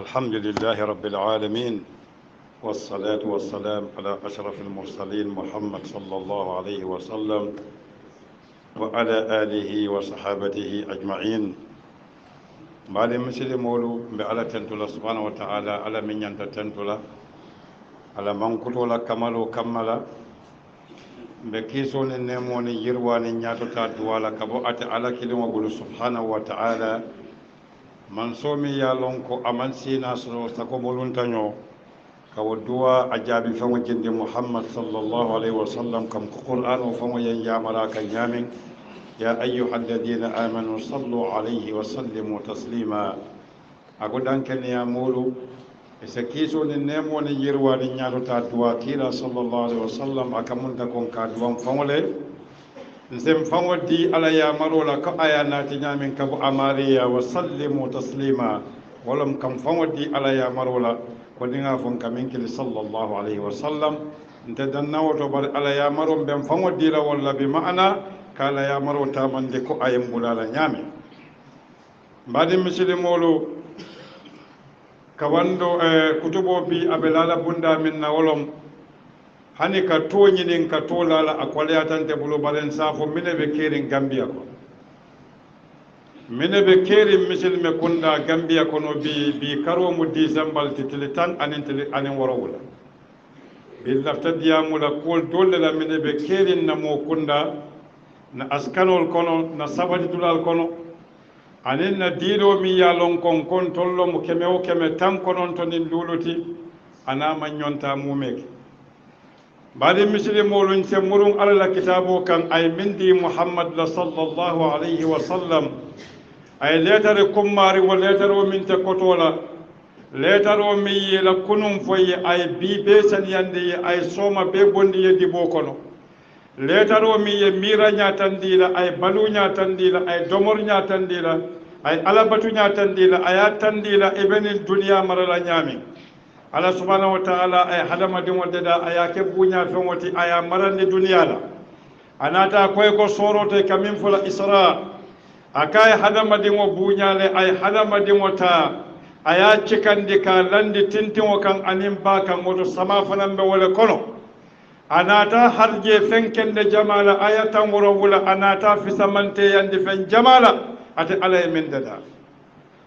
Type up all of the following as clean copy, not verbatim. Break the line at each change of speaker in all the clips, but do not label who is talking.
الحمد لله رب العالمين والصلاة والسلام على أشرف المرسلين محمد صلى الله عليه وسلم وعلى آله وصحابته أجمعين. بعد مسلم مولو بعلى تنتلا سبحانه وتعالى على من ينتتنتلا على من كتولا كمالو كمالا بكيسون النموني يرواني نياتو تادوالا كبو أتي على كلمة بلو سبحانه وتعالى man somi ya lon ko aman sina so sako boluntaño kawo duwa a jaabi fango jinde muhammad sallallahu alaihi wasallam kam ko qur'an o fango yen yamara ka ñamin ya ayyuha alladina amanu sallu alayhi wa sallimu taslima ako dankene ya molu e sa kiso ni nemo ni yirwani ñaatota duwa kila sallallahu alaihi wasallam akamunta kon ka duwan fangole nsem fango di ala ya marola ko aya nati ñamin kabu amariya wa sallimu taslima walam kam fango di ala ya marola ko dinga fon kamin kili sallallahu alaihi wa sallam nte danna woto bar ala ya marom ben fango di la walla bi ma'ana kala ya maro tamande ko ayam bulala ñami mbadi muslimolu kawando kutubo bi abelala bunda min na wolom hani ka toñinin ka tolala a koleyatante bulu baren safo mine be kerin gambia ko mine be kerin misilme kunda gambia kono bi karo mu disembal titili tan anin worowula bi lafta diyamula kol dolle la mine be kerin na mo kunda na askanol kono na sabati dulal kono anin na diilo mi ya lon kon tollo mu keme o keme tan konon to nin luluti anama ñonta mumeke بعد مسلم مولون سمرون على الكتاب كان أي مندي محمد صلى الله عليه وسلم أي ليتر كماري وليتر ومن تكتولا ليتر ومي لكنون في أي بيبسن يندي أي سوما بيبوندي يدبوكونو ليتر ومي ميرا نياتنديلا أي بلو نياتنديلا أي دمر نياتنديلا أي ألبتو نياتنديلا أي تنديلا ابن الدنيا مرلا نيامي Allah subhanahu wa ta'ala ay hadamadin wadda da aya ke bunya fen wati aya maran ni duniya la anata koy ko sorote kamin fula isra akay hadamadin wo bunya le ay hadamadin wata aya cikandi ka landi tintin wo kan anin ba kan woto sama fanan be wala kono anata harje fenkende jamala aya tan woro wala anata fi samante yandi fen jamala ate alay min dada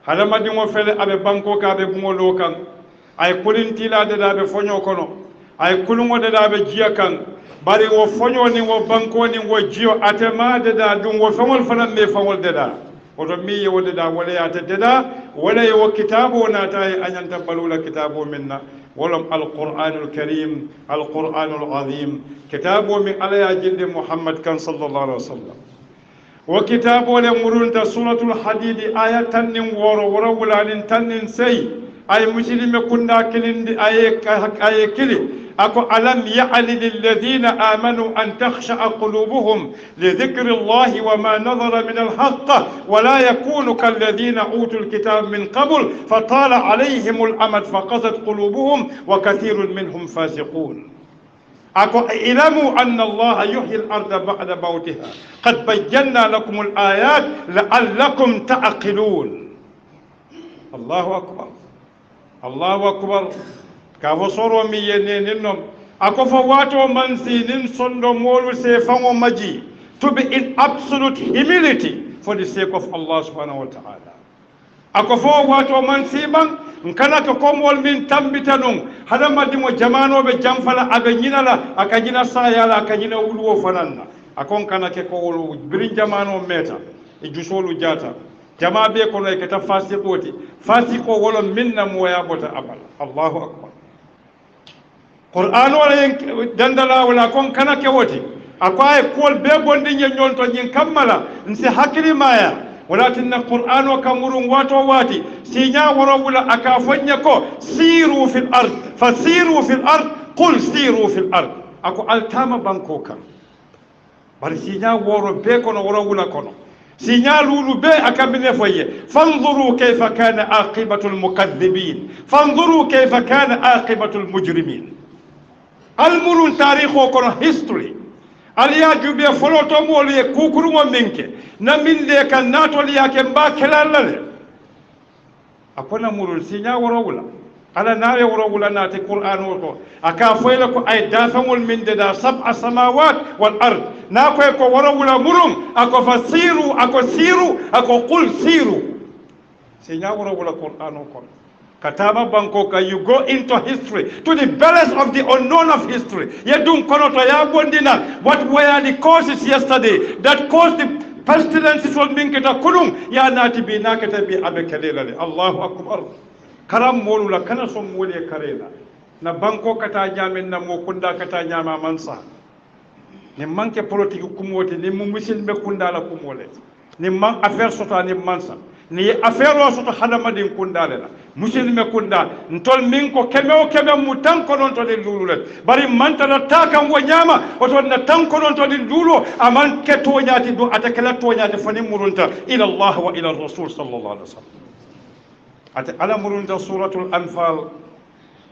hadamadin wo fele abe banko ka be bumolo kan ay kulintila dada be fonyo kono ay kulungo dada be jiya kan bari wo fonyo ni wo banko ni wo jiyo atema dada dum wo famol fanan me famol dada oto mi yo dada wala ya ta dada wala yo kitabo na tay anyanta balula kitabo minna walam alquranul karim alquranul azim kitabo min ala ya jinde muhammad kan sallallahu alaihi wasallam wa kitabo le murunta suratul hadid ayatan nin woro wulalin tannin say ay muslime kunda kilindi ay kili ako alam ya'ni lilladhina amanu an takhsha'a qulubuhum li dhikri allahi wa ma nadhara min alhaqq wa la yakunu kalladhina utul kitab min qabl fatala alayhim alamad faqasat qulubuhum wa kathirun minhum fasiqun ako ilamu anna allaha yuhyi al-ardha ba'da mawtiha qad bayyana lakum al-ayat la'allakum ta'qilun. Allahu akbar. Allahu akbar. Ka fosoro mi yene ninnom ako fo wato mansi nin sondo molu se fango maji to be in absolute humility for the sake of Allah subhanahu wa ta'ala. Ako fo wato mansi bang nkana to komol min tambita nun hadama dimo jamano be jamfala abe nyinala akajina sayala akajina wulwo fananna akon kana ke ko wulu birin jamano meta e jusolu jata jama be kono e keta fasiqoti fasiqo wolo minna moya bota abal. Allahu akbar. Qur'an wala dandala wala kon kana ke woti akwaye kol be bondi nyon to nyin kammala nsi hakili maya walakinna Qur'an wa kamurun wato wati sinya woro wala akafanya ko siru fil ard fasiru fil ard qul siru fil ard ako altama bankoka bari sinya woro be kono woro wala kono signalulu be akamine foye fanzuru kayfa kana aqibatul mukaththibin fanzuru kayfa kana aqibatul mujrimin almulun tarikho kono history aliya jube foloto molu ye kukuru mo minke na minde kan natol yake mba kelalale akona murul sinya warawula ala nawe warawula nati qur'an woto aka foyla ko ay dafamul min da sab'a samawat wal ard na koy ko warawula murum ako fasiru ako siru ako qul siru sinya warawula qur'an ko kataba banko ka you go into history to the balance of the unknown of history yedum kono to ya bondina what were the causes yesterday that caused the pestilences wal minketa kulum ya nati bi nakata bi abekelele Allahu akbar karam molu la kana som mole karela na banko kata nyamen na mo kunda kata nyama mansa ni manke politique kumote ni mu musilme kunda la kumole ni man affaire sota ni mansa ni affaire o soto hadamadin kundale la musilme kunda ntol min ko keme o keme mu tan ko non to de lululet bari mantana takam wo nyama o to na tan ko non to de lulo aman ke to nyaati do atakala to nyaati fani murunta ila Allah wa ila rasul sallallahu alaihi wasallam ate ala murunta suratul anfal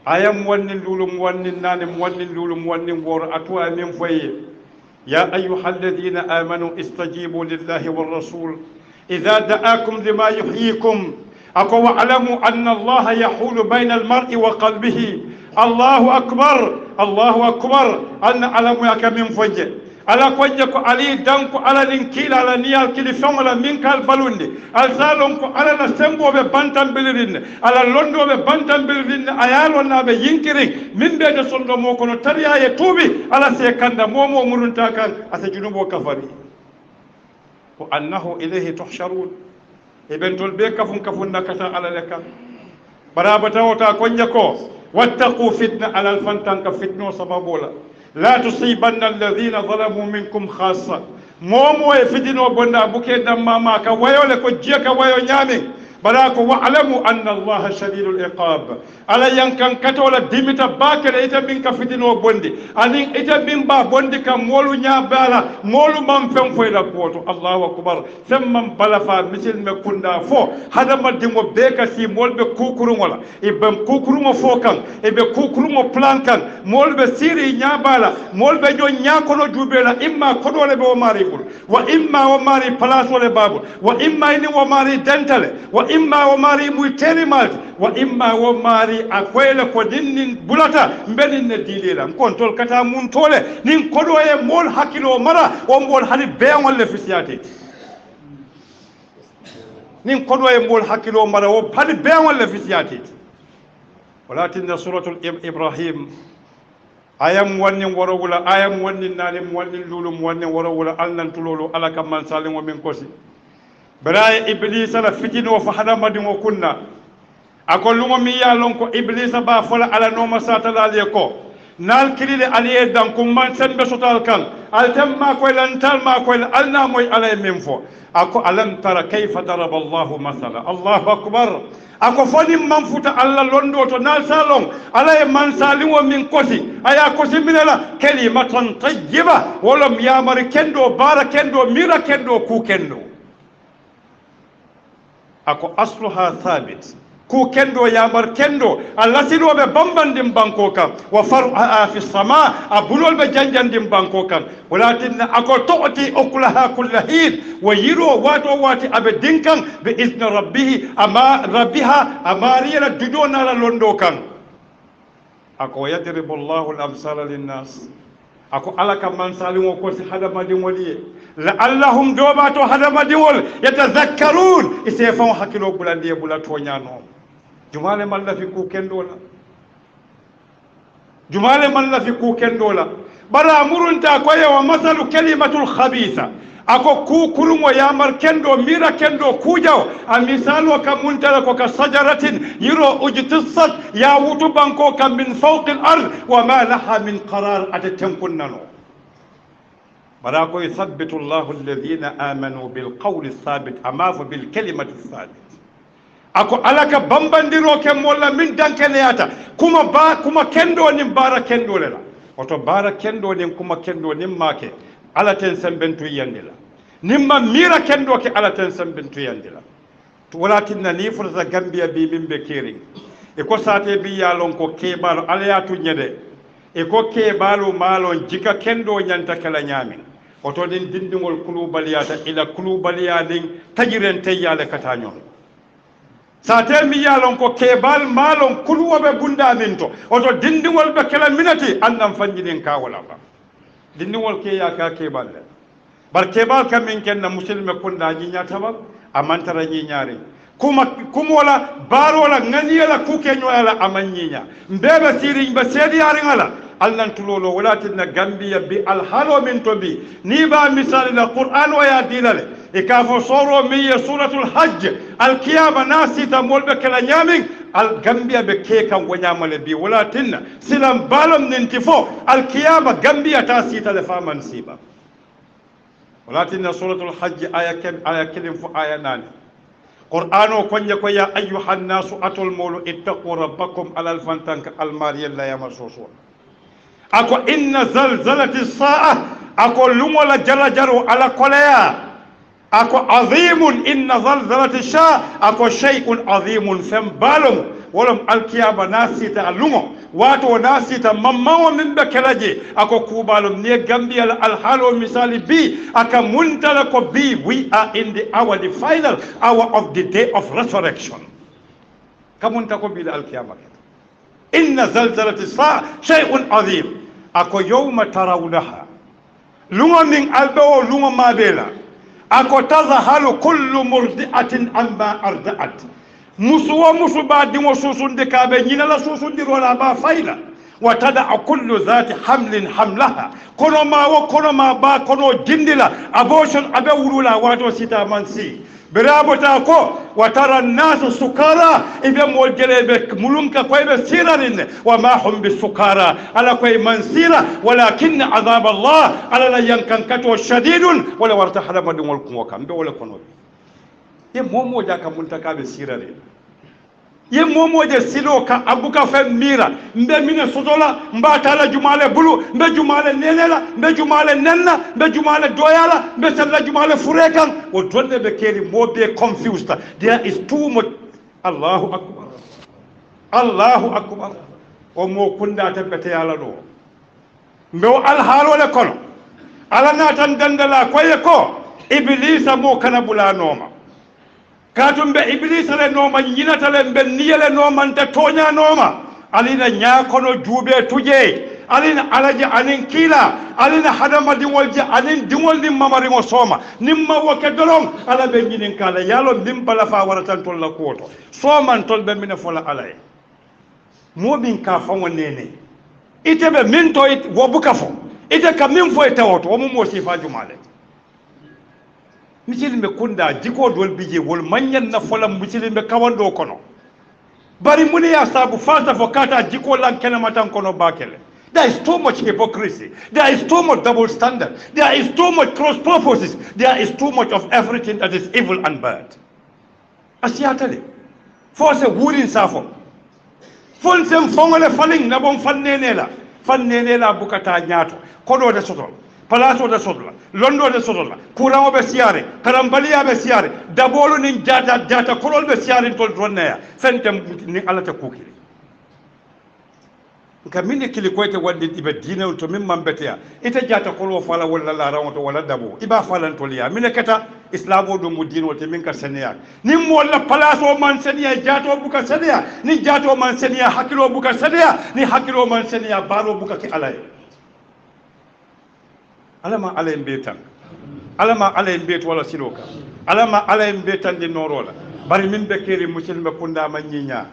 ayam wonni lulum wonni nanim wonni lulum wonni wor atwa min foye ya ayyuhalladhina amanu istajibu lillahi war rasul إذا دعاكم لما يحييكم أكو واعلموا أن الله يحول بين المرء وقلبه الله أكبر الله أكبر أن ألم يك من فجر ala ko je ko ali danko ala nin kila ala niyal kili fengala min kal balundi al salon ko ala na sembo be bantam bilirin ala londo be bantam bilirin ayalo na be yinkiri min be de sondo mo kono tariya ye tubi ala se kanda momo murunta kan asa junubo kafari ko annahu ilayhi tuhsharun ibentol be kafun kafun nakata ala leka barabata wota konje ko wattaqu fitna ala al fantan ka fitno sababola la tusibanna alladhina zalamu minkum khassa momo e fidino bonda buke damma ma ka wayole ko jeka wayo nyame bala ko wa'lamu anna allaha shadidul iqab ala yankan katola dimita bakale ita min ka fidino bondi anin ita min ba bondi kam molu nyabala molu mam fen foyla koto allahu akbar semman balafa misil me kunda fo hadama dimo be ka si molbe kukurungola ibam kukurungo fo kan ibe kukurungo plan kan molbe siri nyabala molbe jo nyakono jubela imma kodole be o mari bul wa imma o mari place wala babu wa imma ni o mari dentale wa imma o mari muy telimal wa imma o mari akwele ko dinnin bulata mbenin ne dilela kon tol kata mun tole nin kodo e mol hakilo mara o mol hali be wala fisiyate nin kodo e mol hakilo mara o hali be wala fisiyate walakin suratul ibrahim ayam wannin warawula ayam wannin nalim wannin lulum wannin warawula alnan tulolo alaka man salim wa min kosi baraye iblis la fitino fa hada madin wa kunna akollumo mi ya lon ko iblis ba fola ala no masata la le ko nal kilide aliye dan ko man sembe sotal kan altamma ko lantal ma ko alna moy alay min fo ako alam tara kayfa daraba allah masala allahu akbar ako foni man futa alla londo to nal salon alay man salimo min kosi aya kosi minala kalimatan tayyiba walam yamar kendo bara kendo mira kendo ku kendo ako asluha thabit ku kendo yamar kendo Allah sino be bambandim banko kan wa far'a fi sama abulol be janjandim banko kan walakin ako tu'ti ukulaha kullahin wa yiro wato wati abe dinkan bi izni rabbih ama rabbiha amariyala dudona la londo kan ako yadribu Allahu al-amsala lin-nas ako alaka man salimo ko si hadamadin waliye la'allahum dobato hadamadin wal yatazakkarun isefan hakilo bulande bulato nyano jumale man la fi ku kendola jumale man la fi ku kendola bara murunta ko wa masalu kalimatul khabitha ako ku kurungo yamar kendo mira kendo kujaw a misalo ka muntala ko ka sajaratin yiro ujtissat ya wutu banko kam min fawqi al-ard wa ma laha min qarar atatankunnano bara ko yuthabbitu Allahu alladhina amanu bil qawli thabit amafa bil kalimati thabit ako alaka bambandiro ke molla min dankeneyata kuma kendo nin bara kendo lela oto bara kendo nin kuma kendo nin make ala ten sembentu yandila nimma mira kendo ke ala ten sembentu yandila walakinna ni furta gambia bi min be keri e ko sate bi yalon ko kebalo ala ya tunyede e ko kebalo malon jika kendo nyanta kala nyami oto din dindingol kulubaliyata ila kulubaliyadin tajiren tayyale katanyon sate mi yalon ko kebal malon kulwoɓe bunda min to oto dindigol ɓe kela minati annan fanjinin kawola ba dindigol ke yaka kebal le bar kebal kam min kenna musilme kunda ñiñataba a mantara ñiñari kumola barola ŋaniyala kukeñoyala ama ñiña mbeɓe siriñ ɓe seediyariŋala alnan tulolo walatinna gambiya bi alhalo min to bi ni ba misali la qur'an o ya dilale e ka fo soro min ye suratul hajj alkiyama na sita molɓe kela ñamin al gambiya ɓe kekan woñamale bi walatinna silan balom ninti fo alkiyama gambiya ta sitale faman siba walatinna suratul hajj aya kelin fo aya nani qur'an o konje ko ya ayyuhan nasu atol molu ittaqu rabbakum alal fantanka almariyella yama soso ako inna zalzalati sa'a ako lumola jala jaro ala koleya ako azimun inna zalzalati sha ako shay'un azimun fem balum wolom alkiyama nasita lumo wato nasita mammawo min be kelaje ako kubalum ne gambia alhalo misali bi aka muntala ko bi we are in the hour the final hour of the day of resurrection kamunta ko bi alkiyama inna zalzalati sa'a shay'un azim ako yawma tarawunaha lunga min albo lunga mabela ako tazahalu kullu murdi'atin amma arda'at musuwa musu ba dimo susunde kabe nyina la susundi rola ba faila wa tada'u kullu zati hamlin hamlaha kono ma ba kono jindila abortion abe wulula wato sita mansi birabota ko watara nasu sukara ibe mol jelebe mulunka ko ibe sirarin wa ma hum bisukara ala ko mansira walakin azab Allah ala la yankankato shadidun wala wartahada madul ko kam be wala kono ye momo jaka muntaka be sirarin ye momo je silo ka abuka fe mira mbe mine sotola mbatala jumale bulu mbe jumale nenela mbe jumale nenna mbe jumale doyala mbe sella jumale furekan o donne be keri mobe confused there is too much Allahu akbar o mo kunda tabete yala do mbe al halole kono ala natan dandala koye ko iblisa mo kana bulanoma katumbe iblisa le noma nyinata le mbe niyele noma nta tonya noma alina nyakono jube tuje alina alaje anin kila alina hadama dingol je anin dingol nim mamari ngo soma nimma woke dolong ala be nyinin kala yalo dimbala fa waratan tol la koto soman tol be mine fola alay momin ka fa wonene itebe min to it wobuka fo ite ka min fo itawoto o mo sifa jumale misilime kunda jiko dol bije wol manyan na folam misilime kawando kono bari muni ya sabu fata fokata jiko lan kenema tan kono bakele there is too much hypocrisy there is too much double standard there is too much cross purposes there is too much of everything that is evil and bad asiyatale force wurin safo fonsem fongole faling na bon fannenela bukata nyato kodo de sotol palaso de sodla londo de sodla courant be siare karambaliya be siare dabolo nin jata kolol be siare tol donneya fentem ni alata kukiri kamini kili koyte wadde ibe dinewol to min mambeteya ite jata kolo fala wala la rawoto wala dabo iba falan toliya mine keta islamo do mu dinol te min ka seniya nim mo la palaso man seniya jato buka seniya ni jato man seniya hakilo buka seniya ni hakilo man seniya baro buka ki alay alama alay mbetan alama alay mbet wala siloka alama alay mbetan di norola bari min be keri musilme kunda man nyinya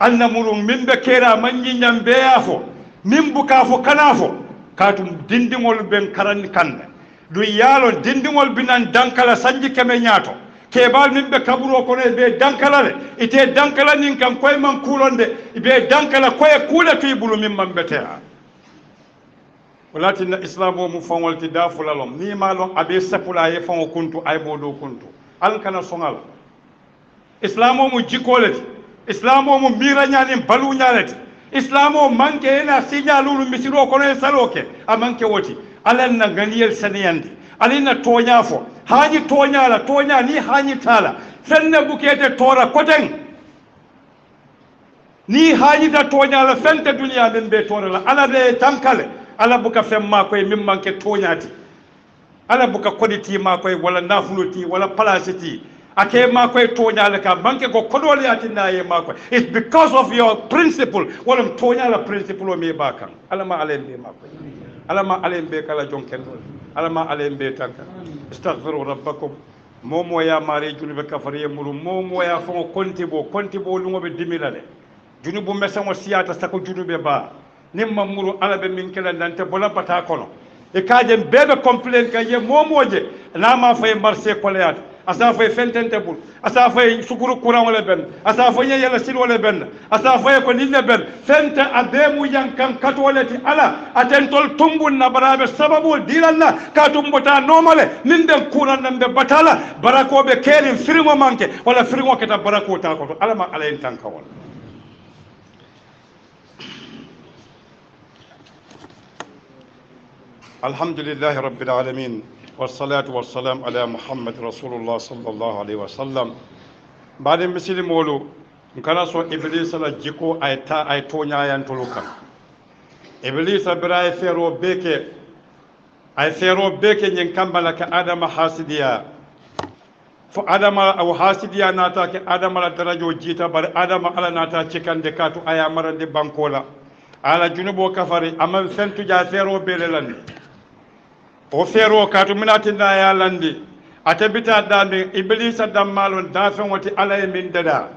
alna murum min be kera man nyinya mbeya fo min buka fo kana fo katum dindingol ben karani kande du yalo dindingol binan dankala sanji keme nyato kebal min be kaburo kono be dankala le ite dankala nin kan koy man kulonde be dankala koy kula tibulu min man betea walatin islamo mu fawolti da fulalom ni malon abe sapula ye fawo kuntu ay bodo kuntu al kana songal islamo mu jikoleti islamo mu mira nyani balu nyaleti islamo manke ena signalulu misiro kono saloke amanke woti alan na ganiyel saniyandi alina tonya fo haji tonya la tonya ni haji tala fenne bukete tora koten ni haji da tonya la fente dunya min be tora la ala de tankale ala buka femma koy min manke toñati ala buka koditi ma koy wala nafuluti wala palasiti ake makoy toñala ka banke ko kodole atinna ye makoy. It's because of your principle wala toñala principle o me bakan alama alen be makoy alama alen be kala jonken alama alen be tanka astaghfiru rabbakum momo ya mari junube kafariye muru momo ya fo kontibo lungo be dimilale junubu mesango siyata sako junube ba nimma muru alabe min kala nante bola bata kono e kaje bebe complain ka ye momoje na ma fay marché kolayat asa fay fentente bul asa fay sukuru courant wala ben asa fay yela sil wala ben asa fay ko ninne ben fente ademu yankan katoleti ala atentol tumbun na barabe sababu dilalla ka tumbota normale min den courant nambe batala barako be kerin firmo manke wala firmo keta barako ta ko alama alayen tanka wala الحمد لله رب العالمين والصلاة والسلام على محمد رسول الله صلى الله عليه وسلم بعد مثل مولو كان سو إبليس لا جيكو أي تونيا ينتلوكا إبليس براي فيرو بيكي ينكمل كآدم حاسديا فآدم أو حاسديا ناتا كآدم على درجة جيتا بل آدم على ناتا تشكن دكاتو أيا مرن دي بانكولا على جنوب وكفري أما سنتو جا فيرو بيللاني o fero katu minatinda ya landi atabita dande iblisa dammalon dafen wati alay min dada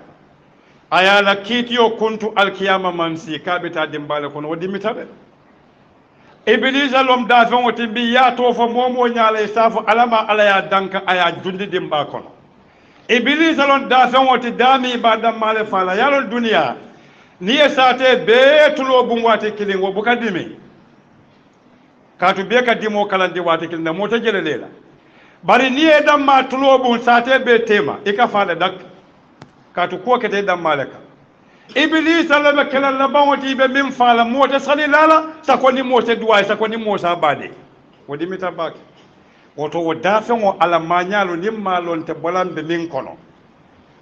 ayala kitiyo kuntu alkiyama mansi kabita dimbale kono wadi mitabe iblisa lom dafen wati bi ya to fo momo nyaala safu alama alaya danka aya jundi dimba kono iblisa lon dafen wati dami ba dammale fala yalon duniya ni esate be tulo bumwati kilingo bukadimi katu be ka dimo kalandi wati kilna mota jele lela bari ni e damma tulobun sate be tema e ka fala dak katu ko kete damma leka iblis alama kala labawati be min fala mota salilala sakoni mota duwa sakoni mota bade wodi mitabaki woto wodafe ngo ala manyalo nimmalon te bolambe min kono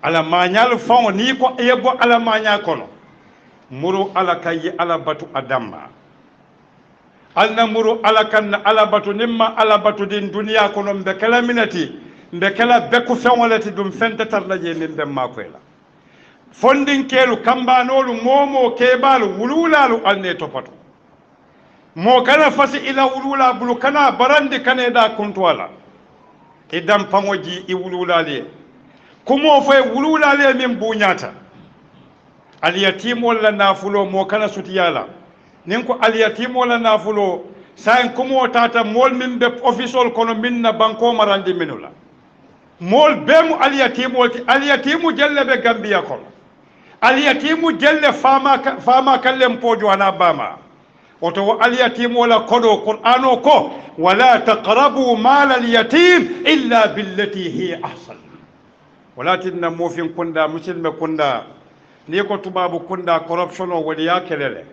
ala manyalo fawo ni ko yebo ala manya kono muru ala kayi ala batu adamma alnamuru ala kanna ala batu nimma ala batu din duniya kono mbe kala minati mbe kala beku fewolati dum fente tarlaje min be makoyla fondin kelu kambanolu momo kebalu wululalu alne topato mo kana fasi ila wulula bulu kana barandi kane da kuntwala idam pangoji i wululale kumo fay wululale min bunyata al yatim wala nafulo mo kana sutiyala ninko aliyatim wala nafulo sain kumo tata mol min be official kono minna banko marandi minula mol bemu aliyatimu jelle be gambia kono aliyatimu jelle fama kallem pojo ana bama woto aliyatimu wala kodo qur'ano ko wala taqrabu mal aliyatim illa billati hiya ahsan walakin mufin kunda musilme kunda ni ko tubabu kunda corruption o wadi yakelele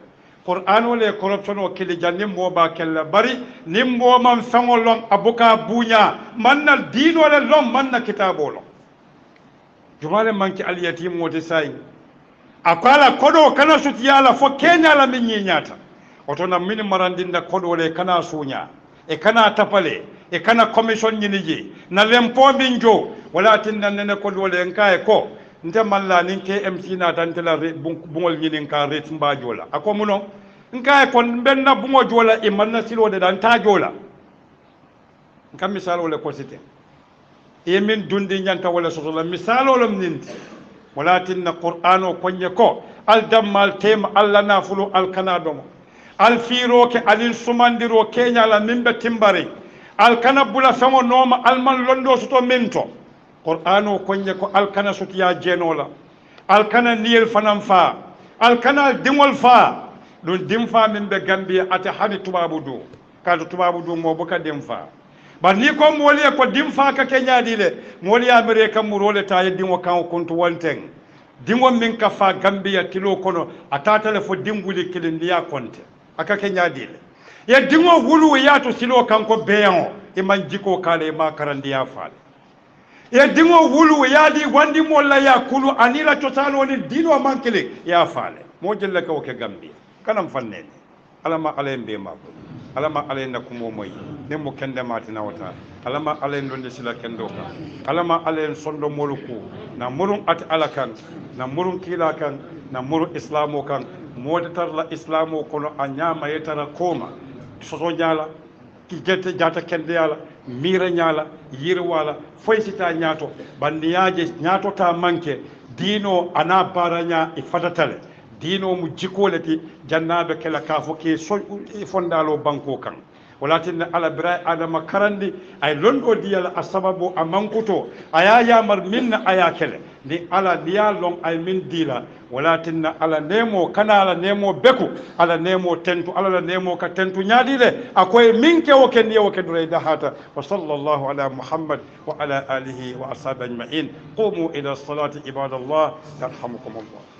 Qur'an wala corruption o kili jannim mo ba kella bari nimbo man fangolon abuka bunya manna dino wala lom manna kitabo lo jumale manki al yatim woti sai akala kodo kana suti yala fo kenya la min nyata oto na min marandinda kodo wala kana sunya e kana tapale e kana commission nyiniji na lempo binjo wala tinna nene kodo wala enkae ko nte malla nin KMC na tantela bungol nyinin ka ret mba jola ako muno nkae kon benna bungo jola e manna silo de dan ta jola nkam misal wala ko site e min dundi nyanta wala sotola misal wala ninti wala tinna qur'ano konye ko al dammal tema alla na fulu al kanado al firo ke alil sumandiro kenya la mimbe timbari al kanabula famo noma al man londo soto minto Qur'ano konye ko alkana sutiya jenola alkana niyel fanam fa alkana dingol fa don dimfa min be gambia ate hani tubabu du kadu tubabu du mo boka dimfa ba ni ko moli ko dimfa ka kenya dile moli amerika murole taye dimo kan kontu wonten dimo min ka fa gambia tilo kono atata le fo dinguli kilindiya konte aka kenya dile ya dimo wulu ya to silo kan ko beyon e man jiko kale ma karandiya faale ya dingo wulu yadi wandi molla ya kulu anila totalo ni dino mankele ya faale mo jelle ko ke gambi kanam fanne alama alembe mako alama ala na kumo moy ne mo kende matina wata alama ala ndonde sila kendo kan alama ala sondo moluku na murun at alakan na murun kila kan na murun islamo kan modatar la islamo kono a ñama yetara koma soso ñala ki gette jata kende yala mira ñala yir wala foy sita ñaato bandiyaje ñaato ta manke dino ana baranya e fatatale dino mu jikoleti jannabe kala ka foke so fondalo banko kan walatin ala bira adama karandi ay londo diyala asababu amankuto aya yamar minna aya kele ni ala diya long ay min dila walatin ala nemo kana ala nemo beku ala nemo tentu ala nemo ka tentu nyaadile akoy minke woken yewoke durayda hata wa sallallahu ala muhammad wa ala alihi wa ashabihi ajma'in qumu ila salati ibadallah yarhamukum allah